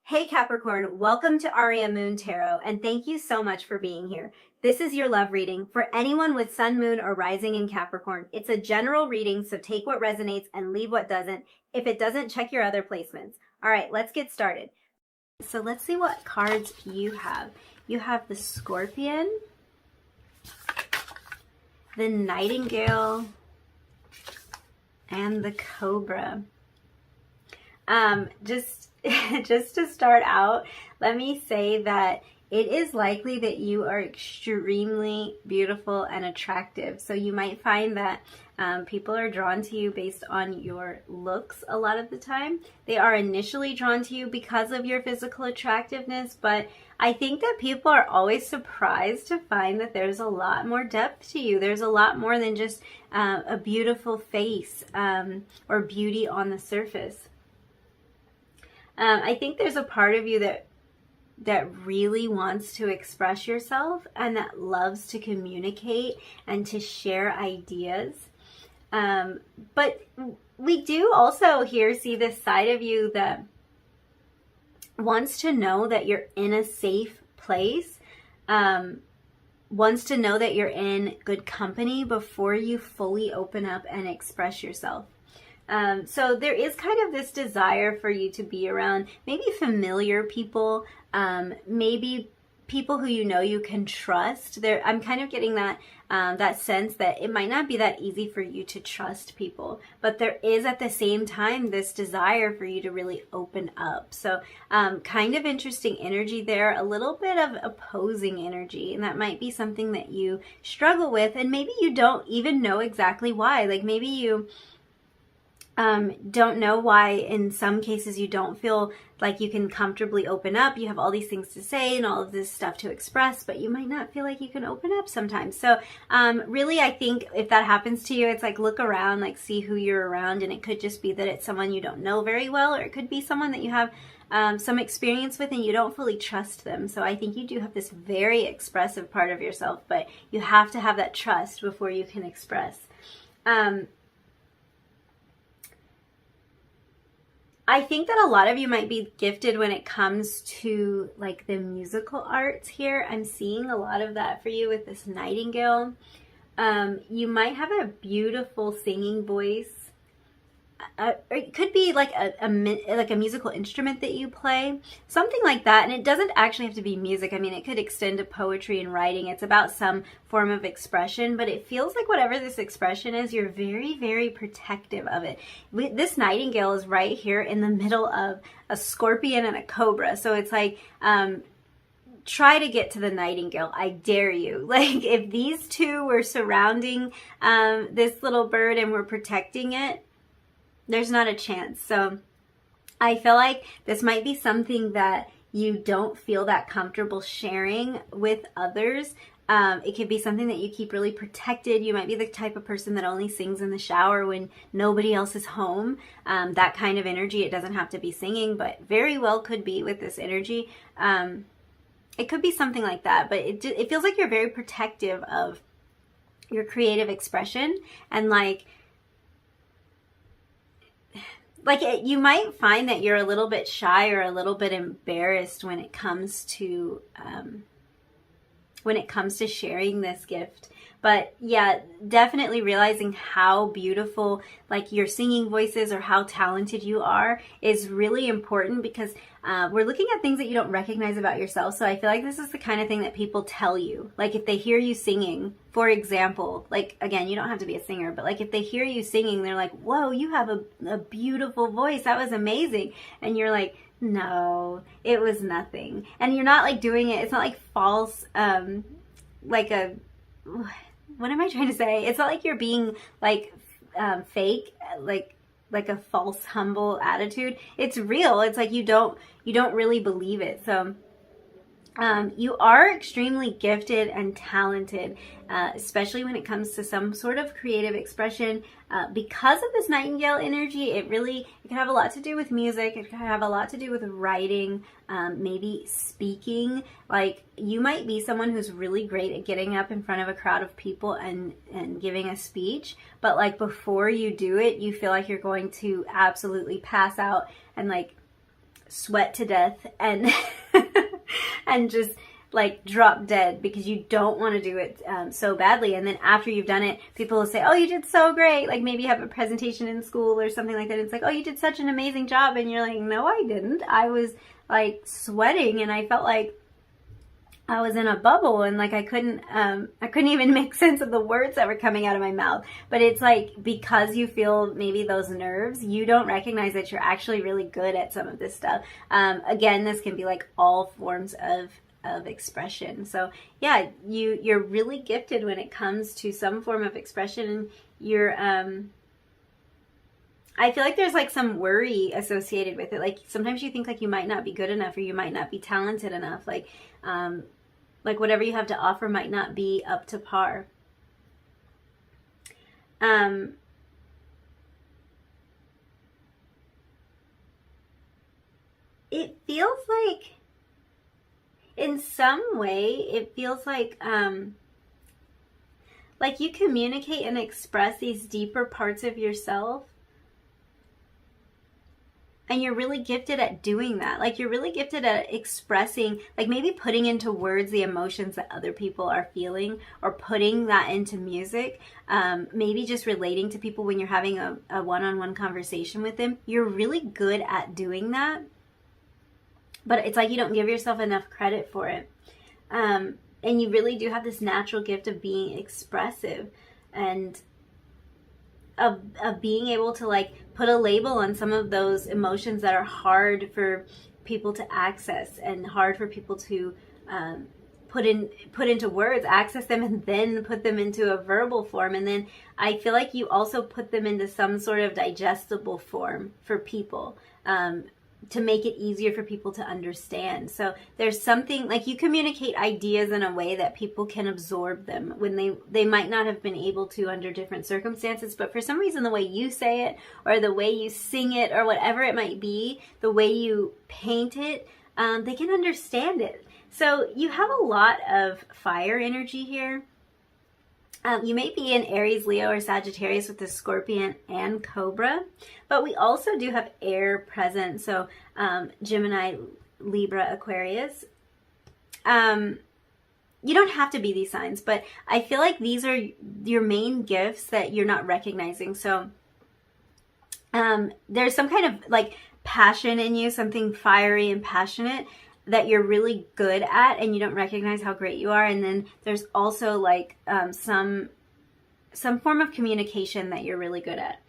Hey Capricorn, welcome to Aria Moon Tarot, and thank you so much for being here. This is your love reading for anyone with Sun, Moon, or Rising in Capricorn. It's a general reading, so take what resonates and leave what doesn't. If it doesn't, check your other placements. All right, let's get started. So let's see what cards you have. You have the Scorpion, the Nightingale, and the Cobra. Just to start out, let me say that it is likely that you are extremely beautiful and attractive. So you might find that people are drawn to you based on your looks a lot of the time. They are initially drawn to you because of your physical attractiveness, but I think that people are always surprised to find that there's a lot more depth to you. There's a lot more than just a beautiful face or beauty on the surface. I think there's a part of you that really wants to express yourself and that loves to communicate and to share ideas. But we do also here see this side of you that wants to know that you're in a safe place, wants to know that you're in good company before you fully open up and express yourself. So there is kind of this desire for you to be around maybe familiar people, maybe people who you know you can trust. I'm kind of getting that that sense that it might not be that easy for you to trust people, but there is at the same time this desire for you to really open up. So kind of interesting energy there, a little bit of opposing energy, and that might be something that you struggle with, and maybe you don't even know exactly why. Like maybe you don't know why in some cases you don't feel like you can comfortably open up. You have all these things to say and all of this stuff to express, but you might not feel like you can open up sometimes. So really, I think if that happens to you, it's like look around, like see who you're around, and it could just be that it's someone you don't know very well, or it could be someone that you have some experience with and you don't fully trust them. So I think you do have this very expressive part of yourself, but you have to have that trust before you can express. I think that a lot of you might be gifted when it comes to like the musical arts here. I'm seeing a lot of that for you with this Nightingale. You might have a beautiful singing voice. Or it could be like a musical instrument that you play, something like that. And it doesn't actually have to be music. I mean, it could extend to poetry and writing. It's about some form of expression, but it feels like whatever this expression is, you're very, very protective of it. This Nightingale is right here in the middle of a Scorpion and a Cobra. So it's like, try to get to the Nightingale. I dare you. Like if these two were surrounding this little bird and were protecting it, there's not a chance. So I feel like this might be something that you don't feel that comfortable sharing with others. It could be something that you keep really protected. You might be the type of person that only sings in the shower when nobody else is home. That kind of energy. It doesn't have to be singing, but very well could be with this energy. It could be something like that, but it feels like you're very protective of your creative expression, and you might find that you're a little bit shy or a little bit embarrassed when it comes to sharing this gift. But yeah, definitely realizing how beautiful like your singing voice is or how talented you are is really important, because we're looking at things that you don't recognize about yourself. So I feel like this is the kind of thing that people tell you. Like if they hear you singing, for example, like again, you don't have to be a singer, but like if they hear you singing, they're like, whoa, you have a beautiful voice. That was amazing. And you're like, no, it was nothing. And you're not like doing it. It's not like false, what am I trying to say? It's not like you're being like fake, like a false humble attitude. It's real. It's like you don't really believe it. So you are extremely gifted and talented, especially when it comes to some sort of creative expression. Because of this Nightingale energy, it can have a lot to do with music. It can have a lot to do with writing, maybe speaking. Like you might be someone who's really great at getting up in front of a crowd of people and giving a speech, but like before you do it, you feel like you're going to absolutely pass out and like sweat to death and and just like drop dead because you don't want to do it so badly. And then after you've done it, people will say, oh, you did so great. Like maybe you have a presentation in school or something like that. It's like, oh, you did such an amazing job. And you're like, no, I didn't. I was like sweating and I felt like I was in a bubble and like I couldn't even make sense of the words that were coming out of my mouth. But it's like, because you feel maybe those nerves, you don't recognize that you're actually really good at some of this stuff. Again, this can be like all forms of expression. So yeah, you're really gifted when it comes to some form of expression. And you're I feel like there's like some worry associated with it. Like sometimes you think like you might not be good enough or you might not be talented enough. Like whatever you have to offer might not be up to par. It feels like in some way, it feels like you communicate and express these deeper parts of yourself. And you're really gifted at doing that. Like you're really gifted at expressing, like maybe putting into words the emotions that other people are feeling, or putting that into music. Maybe just relating to people when you're having a one-on-one conversation with them. You're really good at doing that. But it's like you don't give yourself enough credit for it. And you really do have this natural gift of being expressive and of being able to like put a label on some of those emotions that are hard for people to access and hard for people to put into words, access them, and then put them into a verbal form. And then I feel like you also put them into some sort of digestible form for people, to make it easier for people to understand. So there's something like you communicate ideas in a way that people can absorb them when they might not have been able to under different circumstances, but for some reason the way you say it or the way you sing it or whatever it might be, the way you paint it, they can understand it. So you have a lot of fire energy here. You may be in Aries, Leo, or Sagittarius with the Scorpion and Cobra, but we also do have air present. So Gemini, Libra, Aquarius. You don't have to be these signs, but I feel like these are your main gifts that you're not recognizing. So there's some kind of like passion in you, something fiery and passionate that you're really good at and you don't recognize how great you are. And then there's also like some form of communication that you're really good at.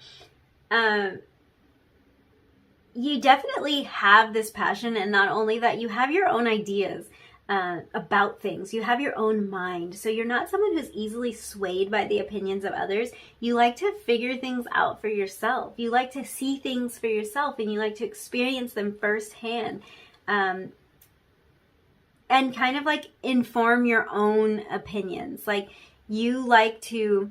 You definitely have this passion, and not only that, you have your own ideas about things. You have your own mind. So you're not someone who's easily swayed by the opinions of others. You like to figure things out for yourself. You like to see things for yourself, and you like to experience them firsthand. And kind of like inform your own opinions. Like you like to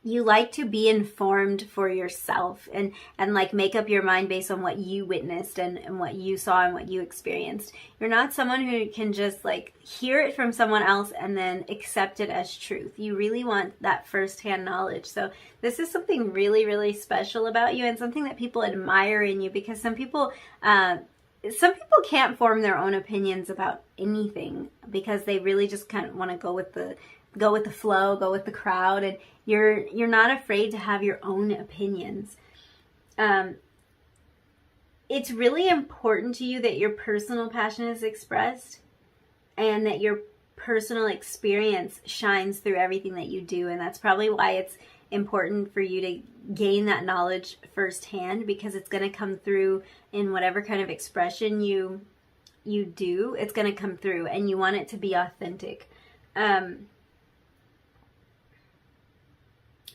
be informed for yourself and like make up your mind based on what you witnessed and what you saw and what you experienced. You're not someone who can just like hear it from someone else and then accept it as truth. You really want that firsthand knowledge. So this is something really, really special about you and something that people admire in you, because some people can't form their own opinions about anything because they really just kind of want to go with the flow, go with the crowd, and you're not afraid to have your own opinions. It's really important to you that your personal passion is expressed and that your personal experience shines through everything that you do, and that's probably why it's important for you to gain that knowledge firsthand, because it's going to come through in whatever kind of expression you do. It's going to come through, and you want it to be authentic.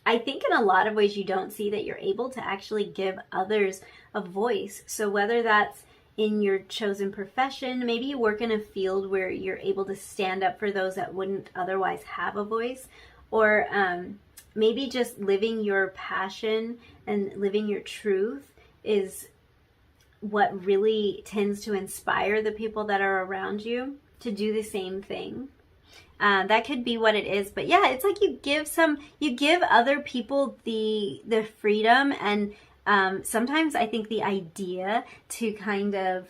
I think in a lot of ways you don't see that you're able to actually give others a voice. So whether that's in your chosen profession, maybe you work in a field where you're able to stand up for those that wouldn't otherwise have a voice, or maybe just living your passion and living your truth is what really tends to inspire the people that are around you to do the same thing. That could be what it is. But yeah, it's like you give other people the freedom and Sometimes I think the idea to kind of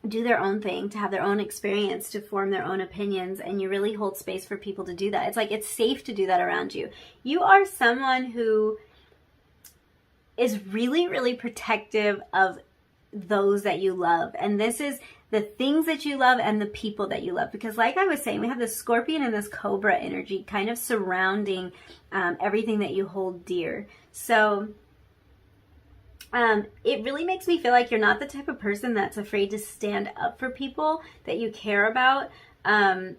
do their own thing, to have their own experience, to form their own opinions, and you really hold space for people to do that. It's like it's safe to do that around you. You are someone who is really, really protective of those that you love. And this is the things that you love and the people that you love. Because like I was saying, we have this Scorpion and this Cobra energy kind of surrounding everything that you hold dear. So it really makes me feel like you're not the type of person that's afraid to stand up for people that you care about, and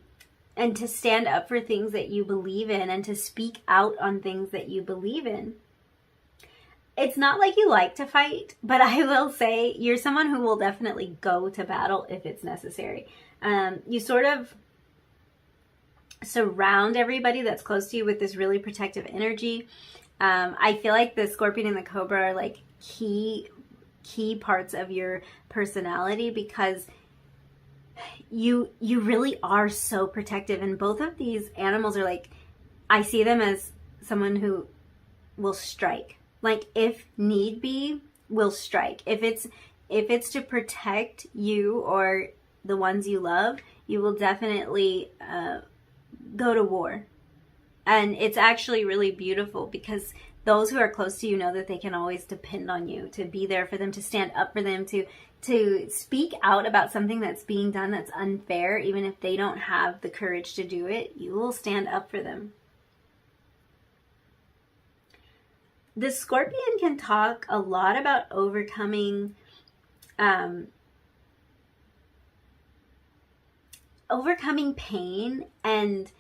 to stand up for things that you believe in, and to speak out on things that you believe in. It's not like you like to fight, but I will say you're someone who will definitely go to battle if it's necessary. You sort of surround everybody that's close to you with this really protective energy. I feel like the Scorpion and the Cobra are like key parts of your personality, because you really are so protective. And both of these animals are like, I see them as someone who will strike. Like, if need be, will strike. If it's to protect you or the ones you love, you will definitely go to war. And it's actually really beautiful, because those who are close to you know that they can always depend on you to be there for them, to stand up for them, to speak out about something that's being done that's unfair. Even if they don't have the courage to do it, you will stand up for them. The Scorpion can talk a lot about overcoming pain and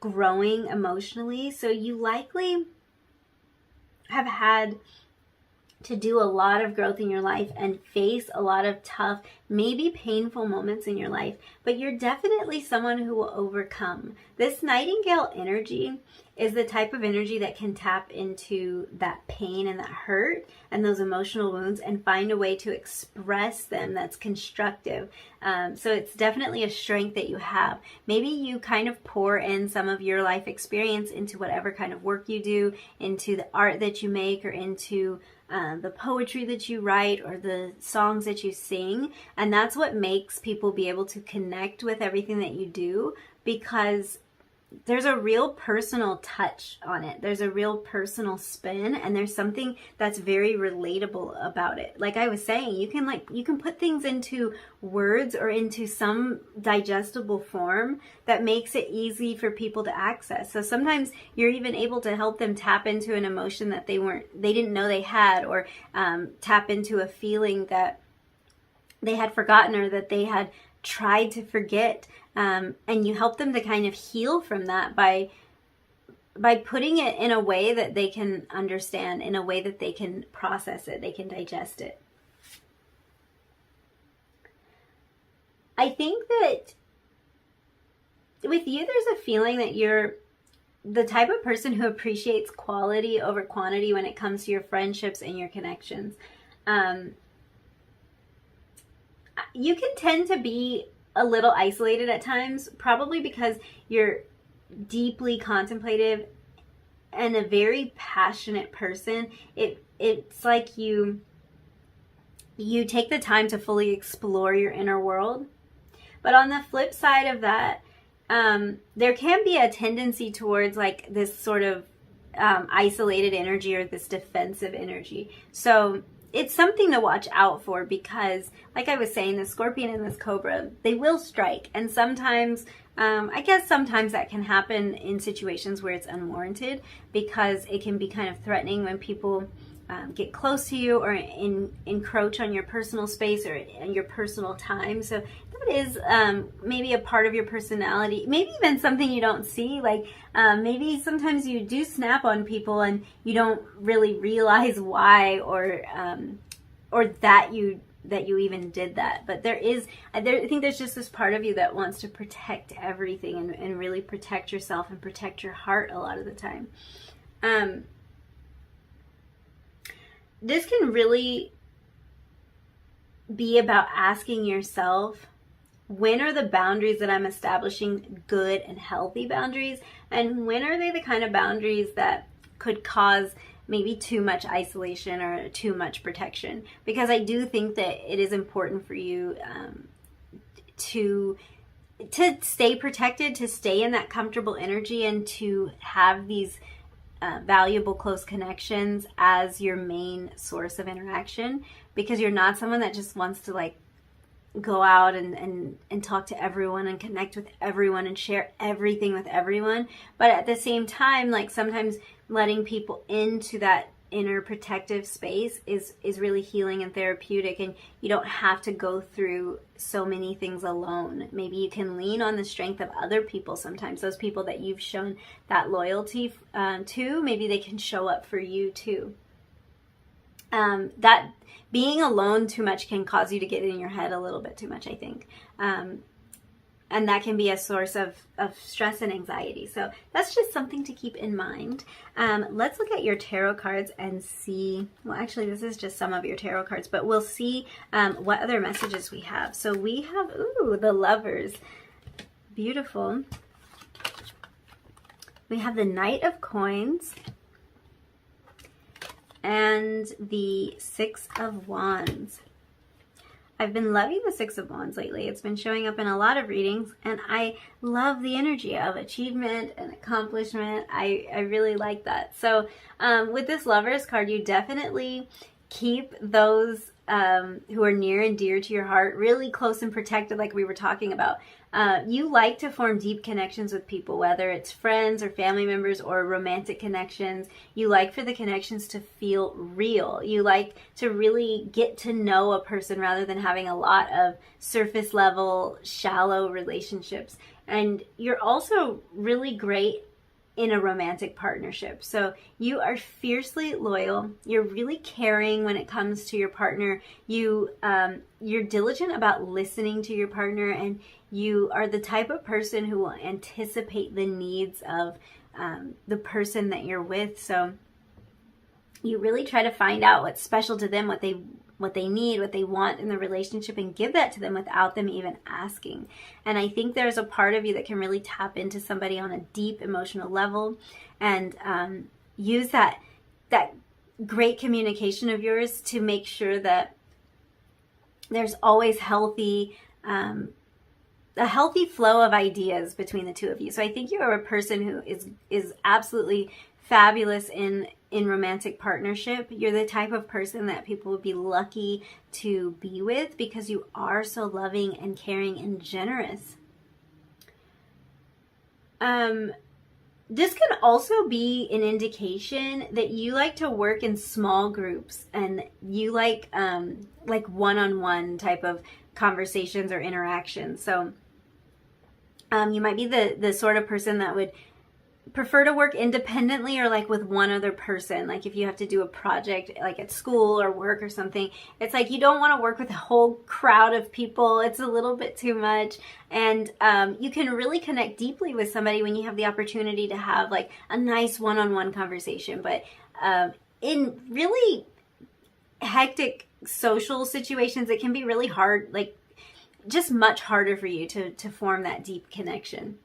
growing emotionally. So you likely have had to do a lot of growth in your life and face a lot of tough, maybe painful moments in your life, but you're definitely someone who will overcome. This Nightingale energy is the type of energy that can tap into that pain and that hurt and those emotional wounds and find a way to express them that's constructive. So it's definitely a strength that you have. Maybe you kind of pour in some of your life experience into whatever kind of work you do, into the art that you make, or into the poetry that you write, or the songs that you sing. And that's what makes people be able to connect with everything that you do, because there's a real personal touch on it. There's a real personal spin, and there's something that's very relatable about it. Like I was saying, you can put things into words or into some digestible form that makes it easy for people to access. So sometimes you're even able to help them tap into an emotion that they didn't know they had, or tap into a feeling that they had forgotten or that they had tried to forget. And you help them to kind of heal from that by putting it in a way that they can understand, in a way that they can process it, they can digest it. I think that with you, there's a feeling that you're the type of person who appreciates quality over quantity when it comes to your friendships and your connections. You can tend to be a little isolated at times, probably because you're deeply contemplative and a very passionate person. It's like you take the time to fully explore your inner world. But on the flip side of that, there can be a tendency towards like this sort of isolated energy, or this defensive energy. So it's something to watch out for, because like I was saying, the Scorpion and this Cobra, they will strike. And sometimes, I guess sometimes that can happen in situations where it's unwarranted, because it can be kind of threatening when people get close to you or encroach on your personal space or your personal time. So that is maybe a part of your personality, maybe even something you don't see. Like maybe sometimes you do snap on people and you don't really realize why, or that you even did that. But I think there's just this part of you that wants to protect everything and really protect yourself and protect your heart a lot of the time. This can really be about asking yourself, when are the boundaries that I'm establishing good and healthy boundaries? And when are they the kind of boundaries that could cause maybe too much isolation or too much protection, because I do think that it is important for you to stay protected, to stay in that comfortable energy, and to have these valuable close connections as your main source of interaction, because you're not someone that just wants to like go out and talk to everyone and connect with everyone and share everything with everyone. But at the same time, like sometimes letting people into that inner protective space is really healing and therapeutic, and you don't have to go through so many things alone. Maybe you can lean on the strength of other people sometimes, those people that you've shown that loyalty to, maybe they can show up for you too. That being alone too much can cause you to get in your head a little bit too much, I think. And that can be a source of stress and anxiety. So that's just something to keep in mind. Let's look at your tarot cards and see, well, actually, this is just some of your tarot cards, but we'll see what other messages we have. So we have, ooh, the Lovers. Beautiful. We have the Knight of Coins and the Six of Wands. I've been loving the Six of Wands lately. It's been showing up in a lot of readings, and I love the energy of achievement and accomplishment. I really like that. So with this Lovers card, you definitely keep those who are near and dear to your heart really close and protected, like we were talking about. You like to form deep connections with people, whether it's friends or family members or romantic connections. You like for the connections to feel real. You like to really get to know a person rather than having a lot of surface level, shallow relationships. And you're also really great in a romantic partnership. So you are fiercely loyal. You're really caring when it comes to your partner. You're diligent about listening to your partner, and you are the type of person who will anticipate the needs of the person that you're with. So you really try to find out what's special to them, what they need, what they want in the relationship, and give that to them without them even asking. And I think there's a part of you that can really tap into somebody on a deep emotional level, and use that great communication of yours to make sure that there's always a healthy flow of ideas between the two of you. So I think you are a person who is absolutely fabulous in romantic partnership. You're the type of person that people would be lucky to be with because you are so loving and caring and generous. This can also be an indication that you like to work in small groups, and you like one-on-one type of conversations or interactions. So you might be the sort of person that would prefer to work independently or like with one other person. Like if you have to do a project like at school or work or something, it's like you don't want to work with a whole crowd of people. It's a little bit too much. And you can really connect deeply with somebody when you have the opportunity to have like a nice one-on-one conversation. But in really hectic social situations, it can be really hard, like just much harder for you to form that deep connection.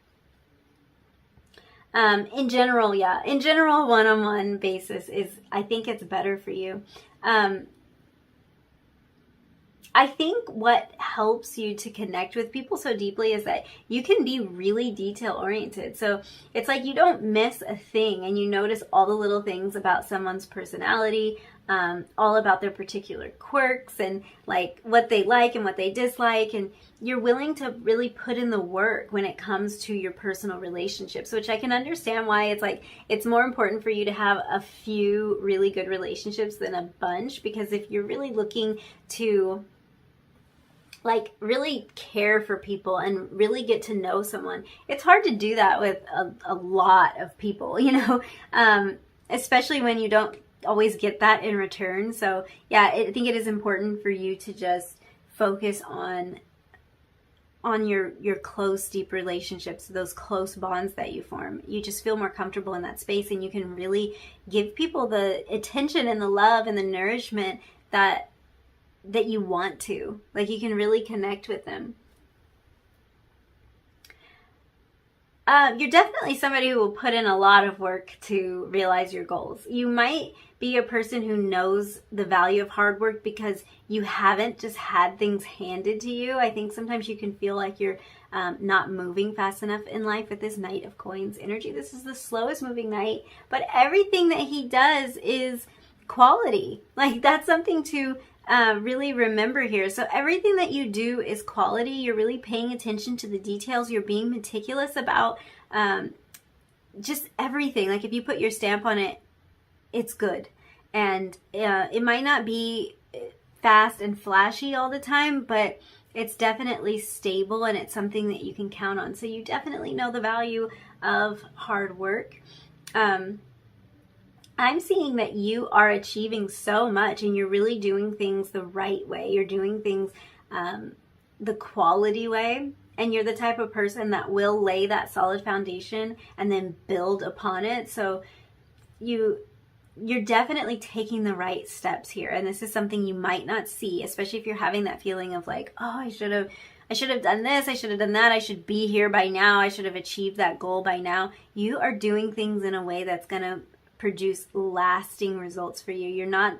In general, one-on-one basis I think it's better for you. I think what helps you to connect with people so deeply is that you can be really detail oriented. So it's like you don't miss a thing, and you notice all the little things about someone's personality, all about their particular quirks and like what they like and what they dislike. And you're willing to really put in the work when it comes to your personal relationships, which I can understand why it's like it's more important for you to have a few really good relationships than a bunch. Because if you're really looking to like really care for people and really get to know someone, it's hard to do that with a lot of people, you know, especially when you don't always get that in return. So yeah, I think it is important for you to just focus on your close, deep relationships, those close bonds that you form. You just feel more comfortable in that space, and you can really give people the attention and the love and the nourishment that you want to. Like you can really connect with them. You're definitely somebody who will put in a lot of work to realize your goals. You might be a person who knows the value of hard work because you haven't just had things handed to you. I think sometimes you can feel like you're not moving fast enough in life with this Knight of Coins energy. This is the slowest moving knight, but everything that he does is quality. Like, that's something to really remember here. So everything that you do is quality. You're really paying attention to the details. You're being meticulous about just everything. Like, if you put your stamp on it, it's good. And it might not be fast and flashy all the time, but it's definitely stable and it's something that you can count on. So you definitely know the value of hard work. I'm seeing that you are achieving so much and you're really doing things the right way. You're doing things the quality way. And you're the type of person that will lay that solid foundation and then build upon it. So you're definitely taking the right steps here. And this is something you might not see, especially if you're having that feeling of like, oh, I should have done this, I should have done that, I should be here by now, I should have achieved that goal by now. You are doing things in a way that's going to produce lasting results for you.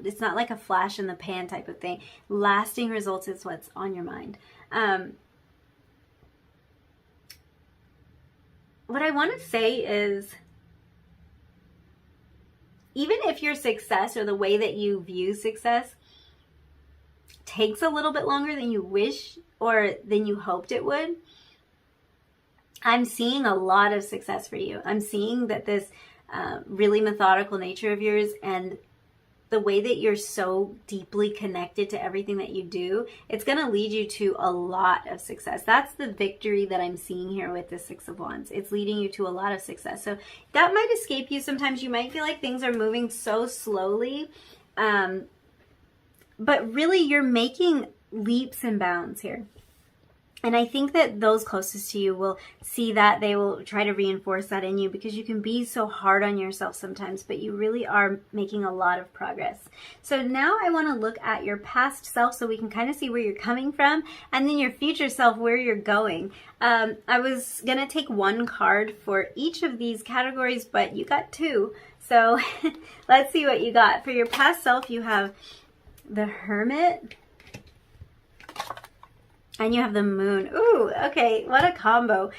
It's not like a flash in the pan type of thing. Lasting results is what's on your mind. What I want to say is, even if your success or the way that you view success takes a little bit longer than you wish or than you hoped it would, I'm seeing a lot of success for you. I'm seeing that this really methodical nature of yours and the way that you're so deeply connected to everything that you do, it's going to lead you to a lot of success. That's the victory that I'm seeing here with the Six of Wands. It's leading you to a lot of success. So that might escape you. Sometimes you might feel like things are moving so slowly, but really you're making leaps and bounds here. And I think that those closest to you will see that. They will try to reinforce that in you because you can be so hard on yourself sometimes, but you really are making a lot of progress. So now I want to look at your past self so we can kind of see where you're coming from, and then your future self, where you're going. I was going to take one card for each of these categories, but you got two. So let's see what you got. For your past self, you have the Hermit, and you have the Moon. Ooh, okay, what a combo.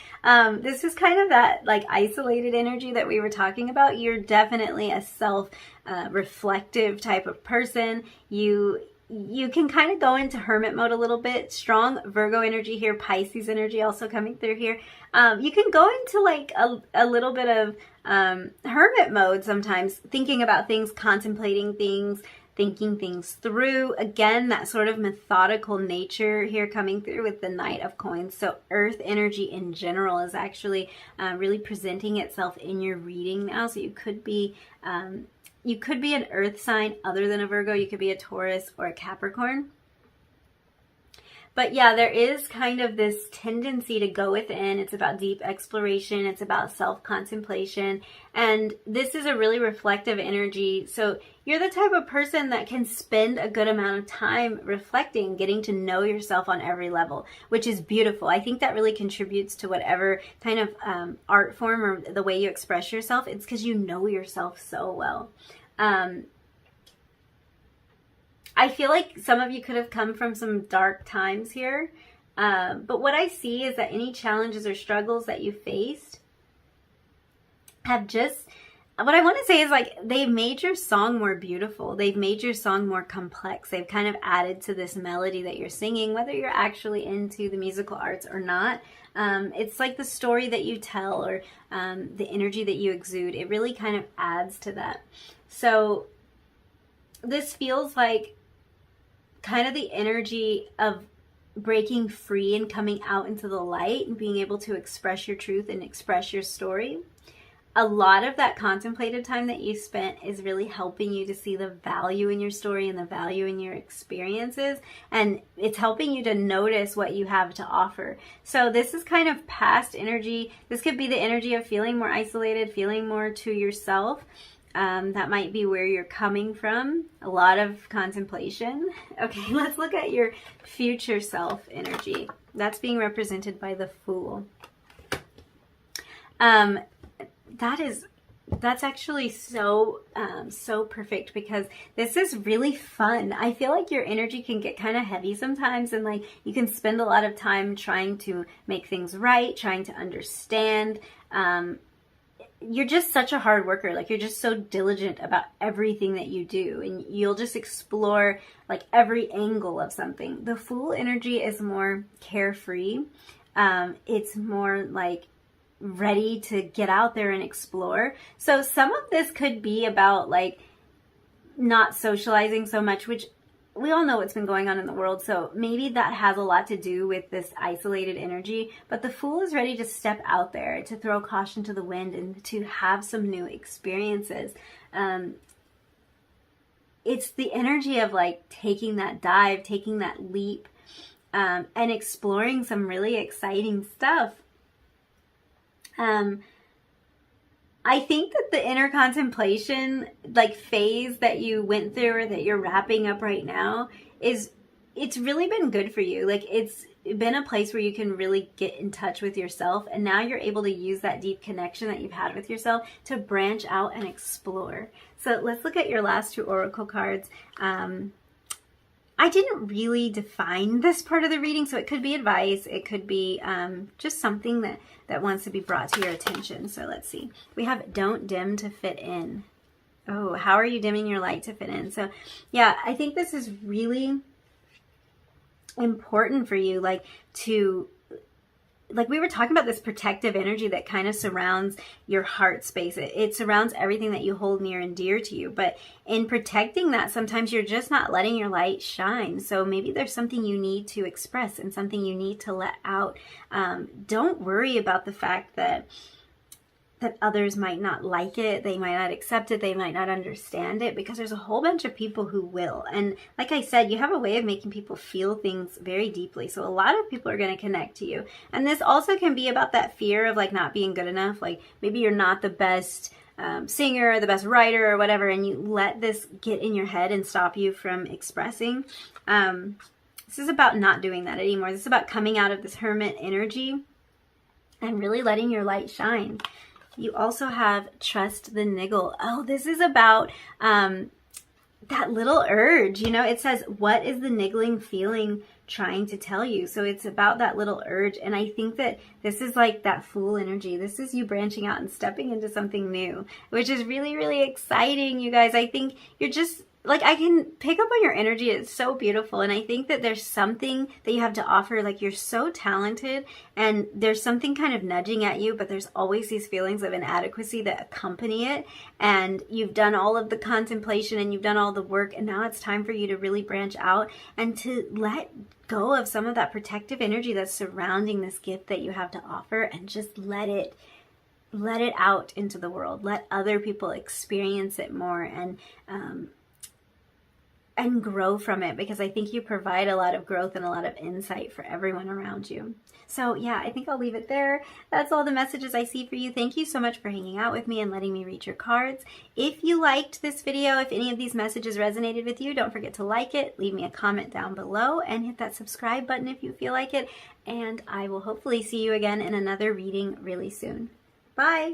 This is kind of that like isolated energy that we were talking about. You're definitely a self-reflective type of person. You can kind of go into hermit mode a little bit. Strong Virgo energy here, Pisces energy also coming through here. You can go into like a little bit of hermit mode sometimes, thinking about things, contemplating things, thinking things through. Again, that sort of methodical nature here coming through with the Knight of Coins. So earth energy in general is actually really presenting itself in your reading now. So you could be an earth sign other than a Virgo. You could be a Taurus or a Capricorn. But yeah, there is kind of this tendency to go within. It's about deep exploration. It's about self-contemplation. And this is a really reflective energy. So you're the type of person that can spend a good amount of time reflecting, getting to know yourself on every level, which is beautiful. I think that really contributes to whatever kind of art form or the way you express yourself. It's because you know yourself so well. I feel like some of you could have come from some dark times here. But what I see is that any challenges or struggles that you faced have just, what I want to say is like, they've made your song more beautiful. They've made your song more complex. They've kind of added to this melody that you're singing, whether you're actually into the musical arts or not. It's like the story that you tell or the energy that you exude. It really kind of adds to that. So this feels like kind of the energy of breaking free and coming out into the light and being able to express your truth and express your story. A lot of that contemplative time that you spent is really helping you to see the value in your story and the value in your experiences. And it's helping you to notice what you have to offer. So this is kind of past energy. This could be the energy of feeling more isolated, feeling more to yourself. That might be where you're coming from. A lot of contemplation. Okay, let's look at your future self energy. That's being represented by the Fool. That is That's actually so so perfect, because this is really fun. I feel like your energy can get kind of heavy sometimes, and like you can spend a lot of time trying to make things right, trying to understand. You're just such a hard worker. Like, you're just so diligent about everything that you do, and you'll just explore like every angle of something. The Fool energy is more carefree. It's more like ready to get out there and explore. So some of this could be about like not socializing so much, which we all know what's been going on in the world, so maybe that has a lot to do with this isolated energy. But the Fool is ready to step out there, to throw caution to the wind, and to have some new experiences. It's the energy of like taking that dive, taking that leap, and exploring some really exciting stuff. I think that the inner contemplation like phase that you went through, or that you're wrapping up right now, it's really been good for you. Like, it's been a place where you can really get in touch with yourself, and now you're able to use that deep connection that you've had with yourself to branch out and explore. So let's look at your last two oracle cards. I didn't really define this part of the reading, so it could be advice. It could be just something that wants to be brought to your attention. So let's see. We have don't dim to fit in. Oh, how are you dimming your light to fit in? So yeah, I think this is really important for you, like we were talking about this protective energy that kind of surrounds your heart space. It surrounds everything that you hold near and dear to you. But in protecting that, sometimes you're just not letting your light shine. So maybe there's something you need to express and something you need to let out. Don't worry about the fact that others might not like it, they might not accept it, they might not understand it, because there's a whole bunch of people who will. And like I said, you have a way of making people feel things very deeply. So a lot of people are going to connect to you. And this also can be about that fear of like not being good enough. Like, maybe you're not the best singer or the best writer or whatever, and you let this get in your head and stop you from expressing. This is about not doing that anymore. This is about coming out of this hermit energy and really letting your light shine. You also have trust the niggle. Oh, this is about that little urge. You know, it says, what is the niggling feeling trying to tell you? So it's about that little urge. And I think that this is like that Fool energy. This is you branching out and stepping into something new, which is really, really exciting, you guys. I think you're just like, I can pick up on your energy. It's so beautiful. And I think that there's something that you have to offer. Like, you're so talented, and there's something kind of nudging at you, but there's always these feelings of inadequacy that accompany it. And you've done all of the contemplation and you've done all the work, and now it's time for you to really branch out and to let go of some of that protective energy that's surrounding this gift that you have to offer, and just let it out into the world. Let other people experience it more, and grow from it, because I think you provide a lot of growth and a lot of insight for everyone around you. So yeah, I think I'll leave it there. That's all the messages I see for you. Thank you so much for hanging out with me and letting me read your cards. If you liked this video, if any of these messages resonated with you, don't forget to like it, leave me a comment down below, and hit that subscribe button if you feel like it. And I will hopefully see you again in another reading really soon. Bye!